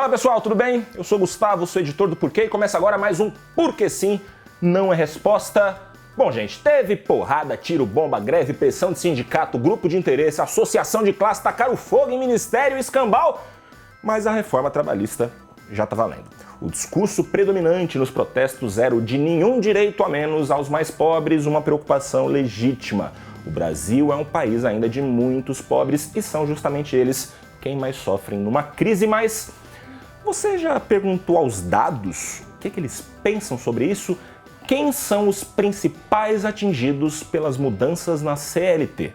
Fala pessoal, tudo bem? Eu sou Gustavo, sou editor do Porquê e começa agora mais um Porque Sim, Não é Resposta. Bom gente, teve porrada, tiro, bomba, greve, pressão de sindicato, grupo de interesse, associação de classe, tacaram fogo em ministério, escambau, mas a reforma trabalhista já tá valendo. O discurso predominante nos protestos era o de nenhum direito a menos aos mais pobres, uma preocupação legítima. O Brasil é um país ainda de muitos pobres e são justamente eles quem mais sofrem numa crise, mas você já perguntou aos dados o que eles pensam sobre isso? Quem são os principais atingidos pelas mudanças na CLT?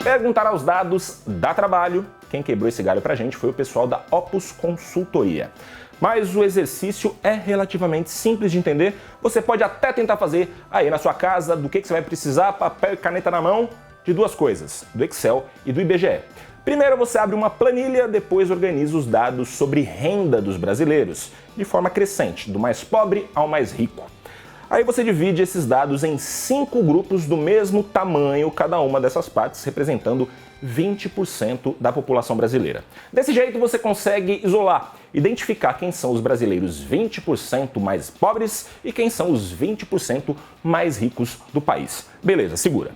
Perguntar aos dados dá trabalho. Quem quebrou esse galho pra gente foi o pessoal da Opus Consultoria. Mas o exercício é relativamente simples de entender. Você pode até tentar fazer aí na sua casa. Do que você vai precisar? Papel e caneta na mão. De duas coisas, do Excel e do IBGE. Primeiro você abre uma planilha, depois organiza os dados sobre renda dos brasileiros, de forma crescente, do mais pobre ao mais rico. Aí você divide esses dados em 5 grupos do mesmo tamanho, cada uma dessas partes representando 20% da população brasileira. Desse jeito você consegue isolar, identificar quem são os brasileiros 20% mais pobres e quem são os 20% mais ricos do país. Beleza, segura.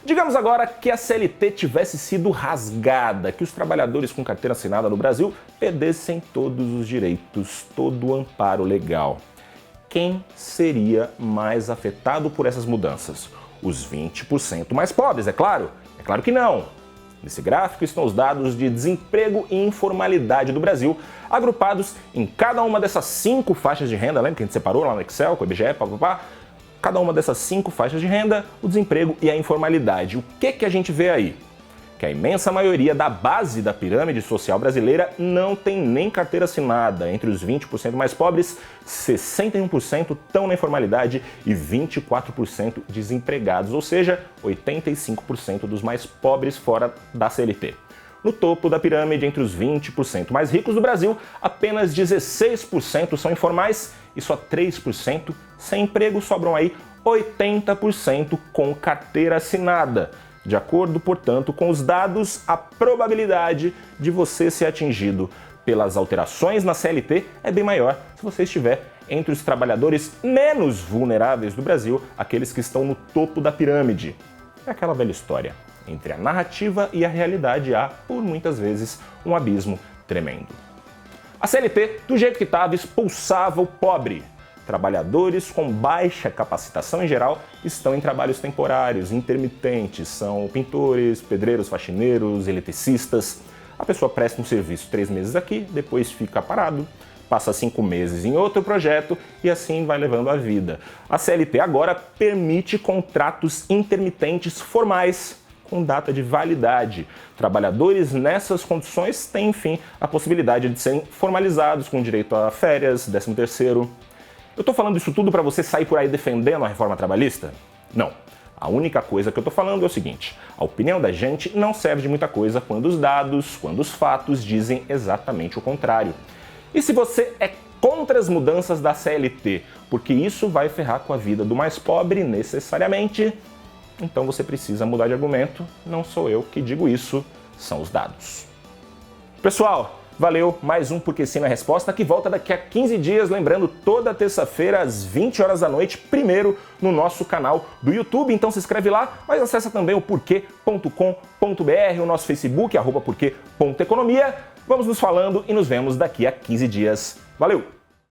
Digamos agora que a CLT tivesse sido rasgada, que os trabalhadores com carteira assinada no Brasil perdessem todos os direitos, todo o amparo legal. Quem seria mais afetado por essas mudanças? Os 20% mais pobres, é claro? É claro que não. Nesse gráfico estão os dados de desemprego e informalidade do Brasil, agrupados em cada uma dessas 5 faixas de renda, lembra que a gente separou lá no Excel, com o IBGE, papapá? Cada uma dessas 5 faixas de renda, o desemprego e a informalidade. O que a gente vê aí? Que a imensa maioria da base da pirâmide social brasileira não tem nem carteira assinada. Entre os 20% mais pobres, 61% estão na informalidade e 24% desempregados, ou seja, 85% dos mais pobres fora da CLT. No topo da pirâmide, entre os 20% mais ricos do Brasil, apenas 16% são informais e só 3% sem emprego, sobram aí 80% com carteira assinada. De acordo, portanto, com os dados, a probabilidade de você ser atingido pelas alterações na CLT é bem maior se você estiver entre os trabalhadores menos vulneráveis do Brasil, aqueles que estão no topo da pirâmide. É aquela velha história. Entre a narrativa e a realidade há, por muitas vezes, um abismo tremendo. A CLT, do jeito que estava, expulsava o pobre. Trabalhadores com baixa capacitação em geral estão em trabalhos temporários, intermitentes, são pintores, pedreiros, faxineiros, eletricistas. A pessoa presta um serviço 3 meses aqui, depois fica parado, passa 5 meses em outro projeto e assim vai levando a vida. A CLT agora permite contratos intermitentes formais, com data de validade. Trabalhadores nessas condições têm, enfim, a possibilidade de serem formalizados com direito a férias, 13º. Eu tô falando isso tudo para você sair por aí defendendo a reforma trabalhista? Não. A única coisa que eu tô falando é o seguinte: a opinião da gente não serve de muita coisa quando os dados, quando os fatos dizem exatamente o contrário. E se você é contra as mudanças da CLT, porque isso vai ferrar com a vida do mais pobre necessariamente, então você precisa mudar de argumento. Não sou eu que digo isso, são os dados. Pessoal, valeu, mais um Porque Sim, Não é Resposta, que volta daqui a 15 dias, lembrando, toda terça-feira às 20 horas da noite, primeiro no nosso canal do YouTube, então se inscreve lá, mas acessa também o porquê.com.br, o nosso Facebook, @porquê.economia. Vamos nos falando e nos vemos daqui a 15 dias. Valeu!